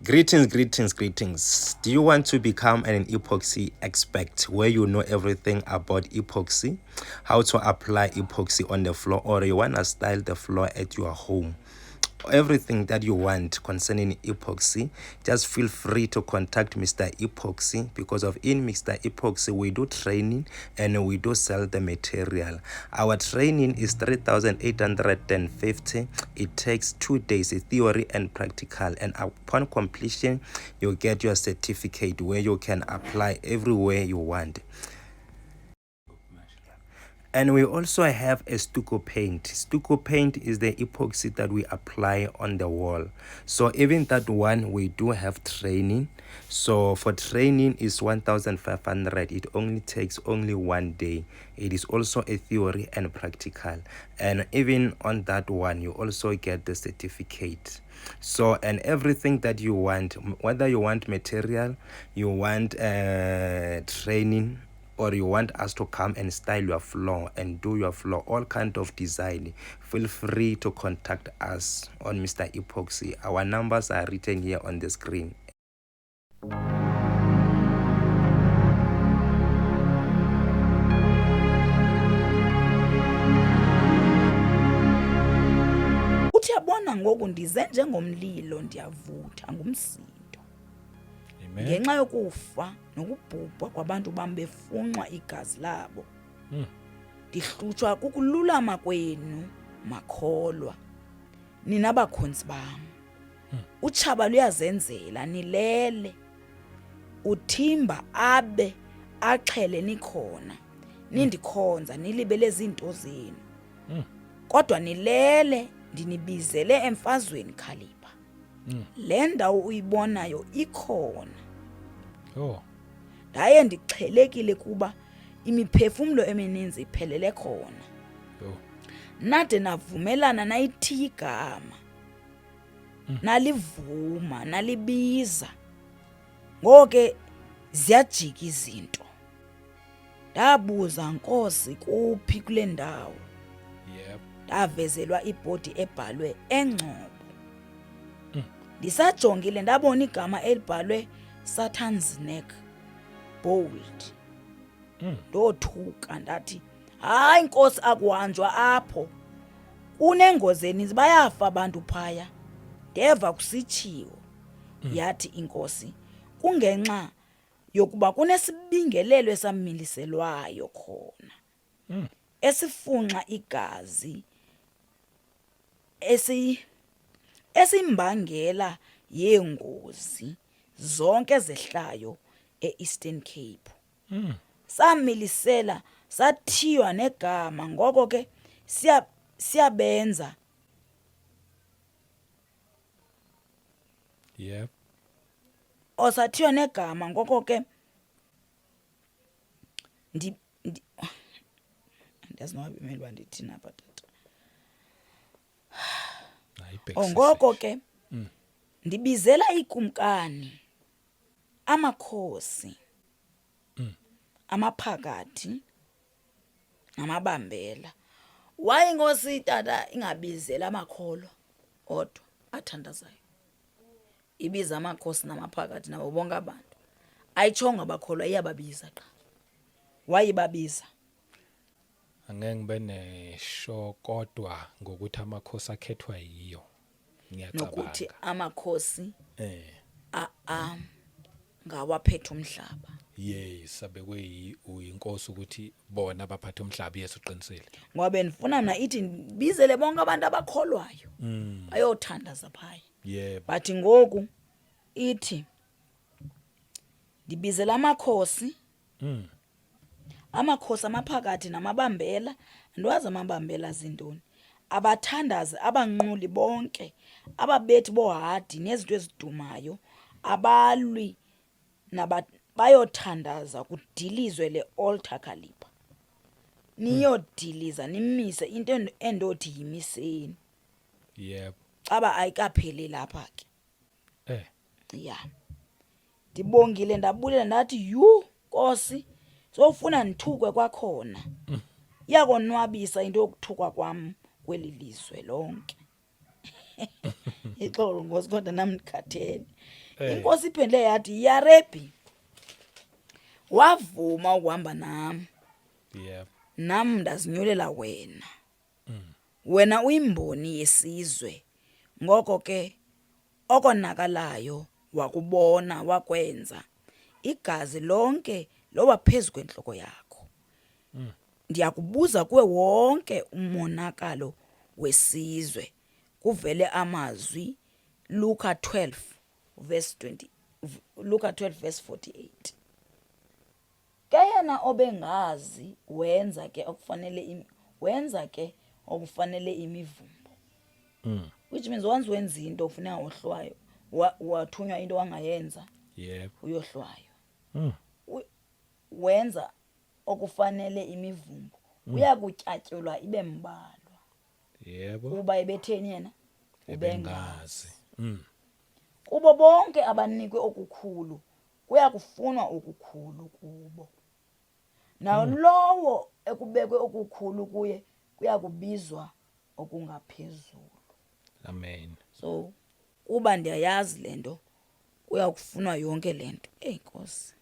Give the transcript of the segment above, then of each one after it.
Greetings. Do you want to become an epoxy expert where you know everything about epoxy, how to apply epoxy on the floor, or you want to style the floor at your home? Everything that you want concerning epoxy, just feel free to contact Mr. Epoxy, because in Mr. Epoxy we do training and we do sell the material. Our training is 3,850. It takes 2 days, theory and practical, and upon completion you get your certificate where you can apply everywhere you want. And we also have a stucco paint. Stucco paint is the epoxy that we apply on the wall. So even that one, we do have training. So for training is 1,500. It only takes 1 day. It is also a theory and practical. And even on that one, you also get the certificate. So, and everything that you want, whether you want material, you want training, or you want us to come and style your floor and do your floor, all kind of design, feel free to contact us on Mr. Epoxy. Our numbers are written here on the screen. Uthi yabona ngoku ndize njengomlilo, ndiyavutha ngumsindo ngenxa yokufa nokubhubha kwabantu bam befunxwa igazi labo. Ndihlutshwa kukululama kwenu, makholwa nina bakhonzi bam. Utshaba luyazenzela, nilele. Uthimba abe axhele nikhona, nindikhonza nilibele zinto zenu. Kodwa nilele, ndinibizele emfazweni Khalipha. Le ndawo uyibonayo ikhona. Ndaye ndixhelekile kuba imiphefumlo emininzi iphelele khona. Nade navumelana nayithi igama, nalivuma, nalibiza. Ngoke ziyajika izinto. Ndabuza, Nkosi, kuphi kule ndawo? Ndavezelwa ibhodi ebhalwe Engcobo. Ndisajongile ndabona igama elibhalwe Satan's Neck bold. Ndothuka ndathi, hayi Nkosi, akuhanjwa apho. Kunengozeni, bayafa abantu phaya. Ndeva kusitshiwo. Yathi inkosi, kungenxa yokuba kunesibingelelo esamiliselwayo khona, esifunxa igazi, esimbangela yengozi zonke ezehlayo e-Eastern Cape. Samilisela, sathiywa negama, ngoko ke siyabenza. Sathiywa negama, ngoko ke andazi noba bemele uba ndithini apha tata. Ngoko ke ndibizela ikumkani, amakhosi, amaphakathi namabambela. Waye Nkosi tata ingabizela amakholwa odwa athandazayo, ibiza amakhosi namaphakathi nabo bonke abantu. Ayitshonga abakholwa, iyababiza qha. Wayibabiza. Angeke ngibe nesho kodwa ngokuthi amakhosi akhethwa yiyo. Ngiyacabanga nokuthi amakhosi ngawaphethe umhlaba. Yes, abekwe uyinkosi ukuthi bona abaphathe umhlaba. Yesu uqinisile. Ngoba benifuna mna ithi ndibizele bonke abantu abakholwayo bayothandaza phaya. But ngoku ithi ndibizela amakhosi, amakhosi amaphakathi namabambela. Andiwazi amabambela zintoni. Abathandazi, abanquli bonke, ababethi bohadi nezinto ezidumayo, abalwi bayothandaza kudilizwe le altar Khalipha. Niyodiliza, nimise into endothi yimiseni. Caba ayikapheli lapha ke. Ndibongile, ndabulela ndathi, yu Nkosi, sofuna nithukwe kwakhona. Iyakonwabisa into yokuthukwa kwam kweli lizwe lonke. Ixolo Nkosi, kodwa nam ndikhathele. inkosi iphendle yathi Yarebi wavuma ukuhamba nam Yebo. nam ndazinyulela wena wena uyimboni yesizwe ngoko ke okonakalayo wakubona wakwenza igazi lonke loba phezu kwentloko yakho ndiyakubuza kuwe wonke umonakalo wesizwe kuvele amazwi Luka 12 verse 48 ke yena obengazi wenza ke okufanele imivumbo which means once wenza into ufuneka ohlwayo wathunywa into wangayenza Yebo. uyohlwayo wenza okufanele imivumbo uyakutyatyulwa ibe mbalwa Yebo. kuba ebetheni yena ubengazi Bengazi. kubo bonke abanikwe okukhulu kuyakufunwa okukhulu kubo nawo lowo ekubekwe okukhulu kuye kuyakubizwa okungaphezulu. Amen. So kuba ndiyayazi lento kuyakufunwa yonke lento Nkosi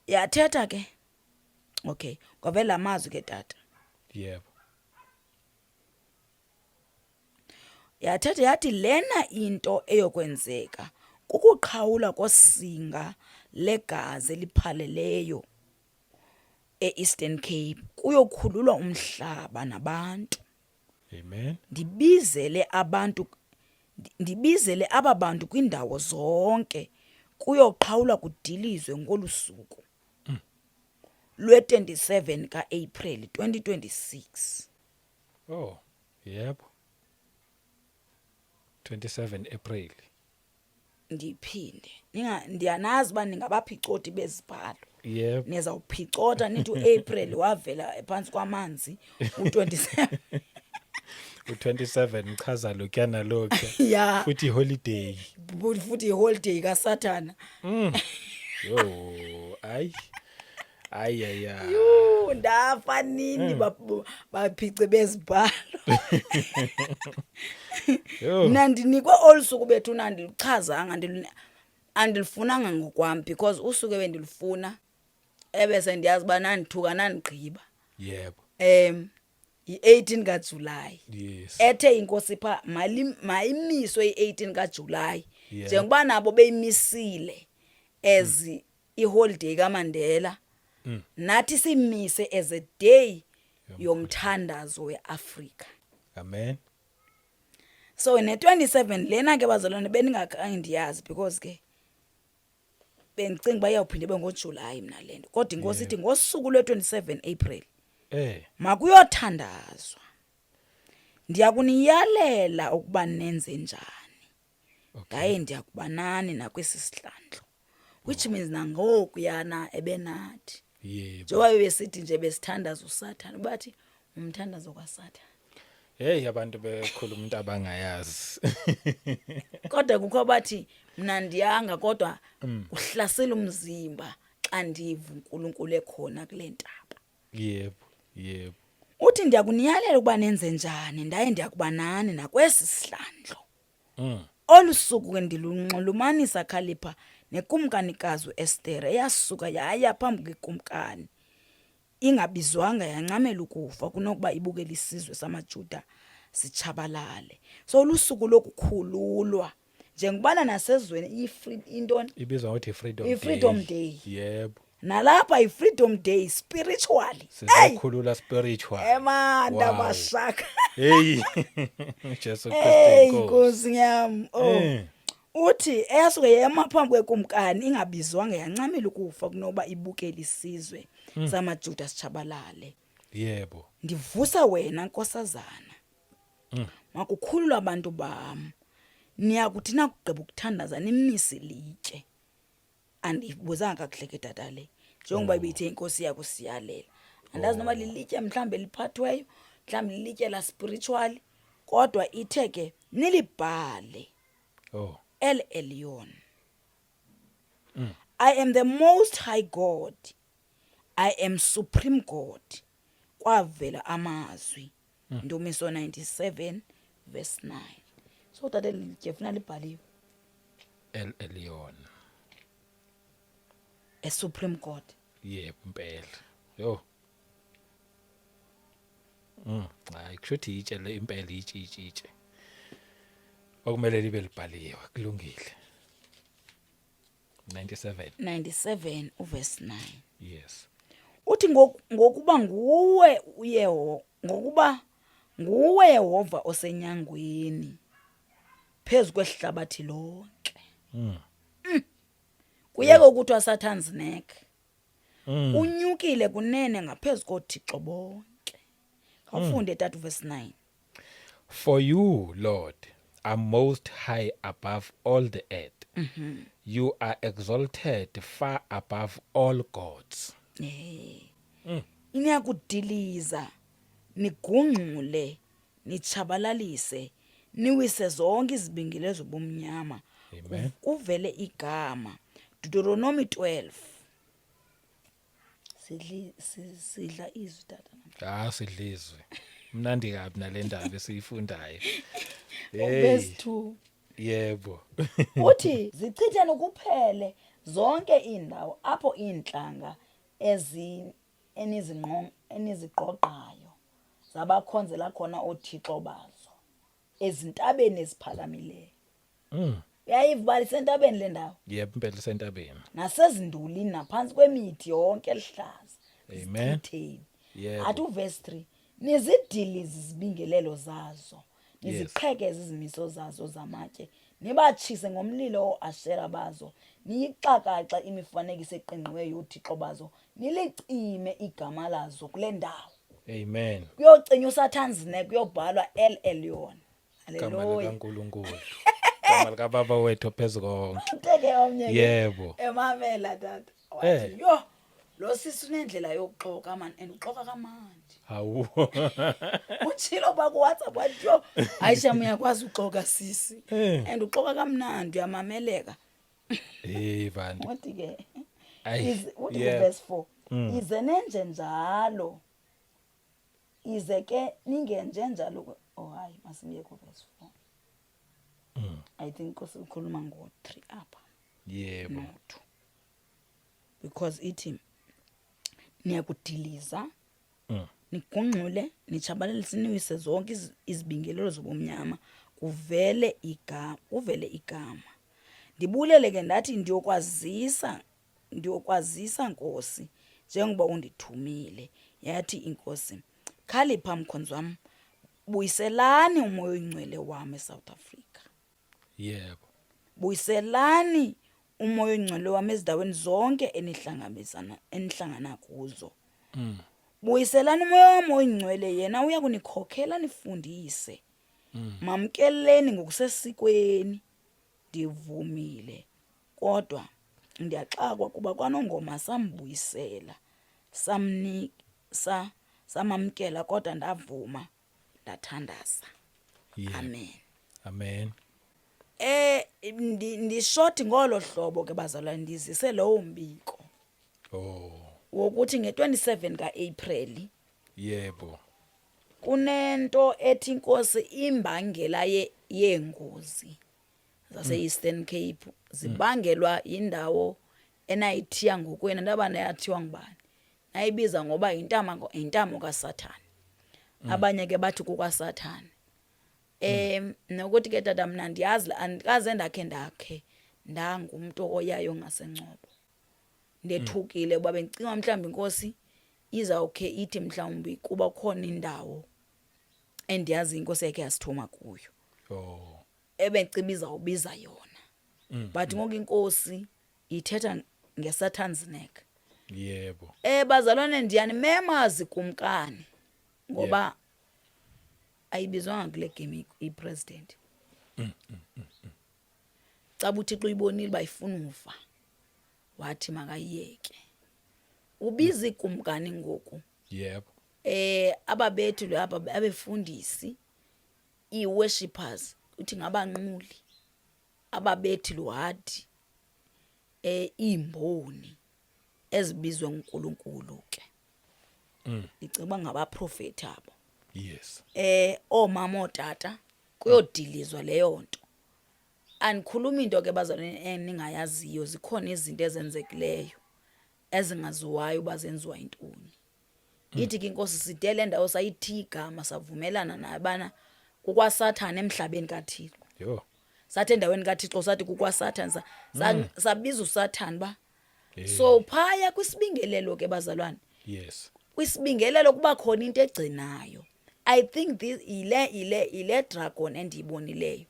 yathetha ke okay kwavela amazwi ke tata Yebo. yathetha yathi lena into eyokwenzeka kukuqhawula kosinga legazi eliphaleleyo eEastern Cape kuyokhululwa umhlaba nabantu. Amen. Ndibizele aba bantu kwindawo zonke kuyoqhawula kudilizwe ngolusuku lwe-27 ka-April 2026. Oh, yebo. 27 April. Ndiphinde ndiyanazi uba ningabaphicoti bezibhalo. Yebo. Nizawuphicotha nithi uApril wavela phansi kwamanzi u27 u27 uchaza lokyana lokho ya futhi holiday. futhi iholiday kaSathana. Yo, ay. Yo ndafa nini baphice bezibhalo. Yo. Mina ndinikwe olusuku bethu nandiluchazanga andilifunanga ngokwami because usuke bendilifuna ebese ndiyazi ba nandithuka nandigqiba. Yebo. I-18 kaJuly. Yes. Ethe inkosi pha mayimiswe i-18 kaJuly Yeah. njengoba nabo beyimisile as iholiday kaMandela nathi simise as a day yomthandazo weAfrika. Amen. So ne27 lena ke bazalwane beningakhange ndiyazi because ke bengicinga bayawuphinde bengoJuly mina lento kodwa inkosi ithi ngosuku lwe27 April makuyothandazwa ndiyakuniyalela ukuba nenze njani ndaye ndiyakuba nani nakwesisihlandlo which means nangoku yana ebenathi Yebo. njengoba besithi nje besithandaza uSathane bathi umthandazo kaSathane. Hey abantu bekhuluma umuntu abangayazi. Kodwa kukho bathi mina ndiyanga kodwa uhlasela umzimba xa ndiva uNkulunkulu ekhona kule ntaba. Yebo. Uthi ndiyakuniyalela ukuba nenze njani ndaye ndiyakuba nani nakwesi sihlandlo. Olusuku ke ndilunxulumanisa Khalipha nekumkanikazi uEsther eyasuka yaya phambi kwekumkani ingabizwanga yancamela ukufa kunokuba ibukele isizwe samaJuda sichabalale. So olusuku lokukhululwa njengobana nasezweni intoni Ibizwa ngokuthi i-Freedom Day. Yebo. Nalapha i-Freedom Day spiritually. Sizokhulula spiritual. Emanda bashaka. Hey. Jesu Hey Kristu Nkosi yami. Uthi eyasuke yema phambi kwekumkani ingabizwanga yancamela ukufa kunoba ibukele isizwe samaJuda sichabalale. Yebo. Ndivusa wena Nkosazana. Makukhulula abantu bami. Niyakuthi nakugqiba ukuthandaza nimise litye. Andibuzanga kakuhle ke tata le. Njengoba ibithe inkosi yakho siyalela. Andazi noma lilitye mhlambe liphathweyo, mhlambe lilitye la spiritual, kodwa ithe ke nilibhale. El Elyon. I am the most high God. I am supreme God. Kwavela amazwi. Ndumiso 97 verse 9. So tata lityefuna libhaliwe El Elyon. a supreme court. Yebo impela. Yo. Hayi kushuthi itshele impela itshitshitshe. Okumele libe libhaliwe kulungile. 97. 97 uverse 9. Yes. Uthi ngokuba nguwe Yehova osenyangweni phezu kwesihlabathi lonke. Kuyeke ukuthiwa Satan's neck. Unyukile kunene ngaphezu koThixo bonke. Awufunde tata verse 9. For you, Lord, are most high above all the earth. You are exalted far above all gods. Iniyakudiliza nigungxule nichabalalise niwise zonke izibingile zobumnyama. Amen. Kuvele igama Deuteronomy 12. Sidla izwi tata. Sidlizwe. Mnandi kabi nalendaba esiyifundayo. Verse 2. Yebo. Uthi zichitheni kuphele zonke indawo apho inhlanga eniziqoqayo zabakhonzela khona othixo bazo ezintabeni eziphakamileyo. Uyayiva lisentabeni le ndawo. Yebo impela sentabeni. Nasezindulini naphansi kwemithi yonke elihlaza. Amen. Yebo. Athi uverse 3 nizidilize izibingelelo zazo niziqhekeze izimiso zazo zamatye nibatshise ngomlilo oAshera bazo niyixakaxa imifanekiso eqingqiweyo yothixo bazo nilicime igama lazo kule ndawo. Amen. Kuyocinywa uSatan's neck kuyobhalwa El Elyon. Igama Haleluya. likaNkulunkulu. Igama likaBaba wethu phezkonke. Uteke omnye ke. Yebo. Emamela tata. Wathi yo lo sisi unendlela yokuxoka man and uxoka kamandi. Hawu. Utshilo ba ku WhatsApp wathi yo Aisha uyakwazi uxoka sisi and uxoka kamnandi uyamameleka. Bantu. Wathi ke Ayi. verse 4 ize nenje njalo ize ke ningenje njalo hayi masibuye ku verse 4. I think ukhuluma ngo3 apha. Yebo. No 2. Because ithi niyakudiliza nigungxule nichabalelise niwise zonke izibingelelo zobumnyama kuvele igama. Ndibulele ke ndathi ndiyokwazisa Nkosi njengoba undithumile. Yathi inkosi khalipha mkhonzi wam buyiselani umoya oyingcwele wami eSouth Africa. Yebo. Buyiselani umoya oyingcwele wami ezindaweni zonke enihlangana kuzo. Buyiselani umoya wami oyingcwele yena uya kunikhokhela nifundise. Mamkeleni ngokusesikweni ndivumile kodwa ndiyaxakwa kuba kwanongoma sambuyisela samamkela kodwa ndavuma ndathandaza. Amen. Amen. Ndishoti ngolo hlobo ke bazalwane ndizise lowo mbiko. Wokuthi nge27 kaApril Yebo. kunento ethi inkosi imbangela yengozi zase Eastern Cape zibangelwa indawo enayithiya ngokwena ndabana yathiwa ngubani nayibiza ngoba intamo kaSathane. Abanye ke bathi kukaSathane. Nokuthi ke tata mina ndiyazi andikaze ndakhe ndangumuntu oyayo ngaseNcobo. Ndethukile kuba bengicinga mhlawumbe inkosi izawukhe ithi mhlawumbe kuba khona indawo endiyazi inkosi yakhe yasithuma kuyo. Ebengicibiza ubiza yona. But ngoku inkosi ithetha ngeSatan's neck. Yebo. Bazalwane ndiyanimema zikumkani ngoba ayibizwanga kule game ipresident. Caba uThixo uyibonile bayifuna ufa. Wathi makayiyeke. Ubiza ikumkani ngoku. Yebo. Ababethu lapha abefundisi iworshipers uthi ngabanquli ababethi luhadi imboni ezibizwe uNkulunkulu ke. Iceba ngabaprofeti abo. Yes. Omama otata kuyodilizwa leyo nto. Andikhuluma into ke bazalwane eningayaziyo, zikhona izinto ezenzekileyo ezingaziwayo uba zenziwa yintoni. Ithi ke inkosi sidele endawo sayithi igama savumelana nayo bana kukwaSathane emhlabeni kaThixo. Yho. Sathi endaweni kaThixo sathi kukwaSathane sabiza uSathane ba. So phaya kwisibingelelo ke bazalwane. Yes. Kwisibingelelo kuba khona into egcinayo. I think this ile dragon endiyibonileyo.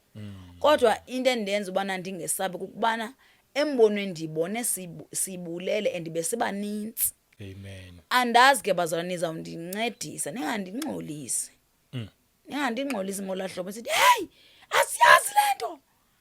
Kodwa into endenza ubana ndingesabi kukubana embonweni ndibone sibulele and besibanintsi. Amen. Andazi ke bazalwane nizawundincedisa ningandingxolisi. Ningandingxolisi ngolahlobo sithi hey asiya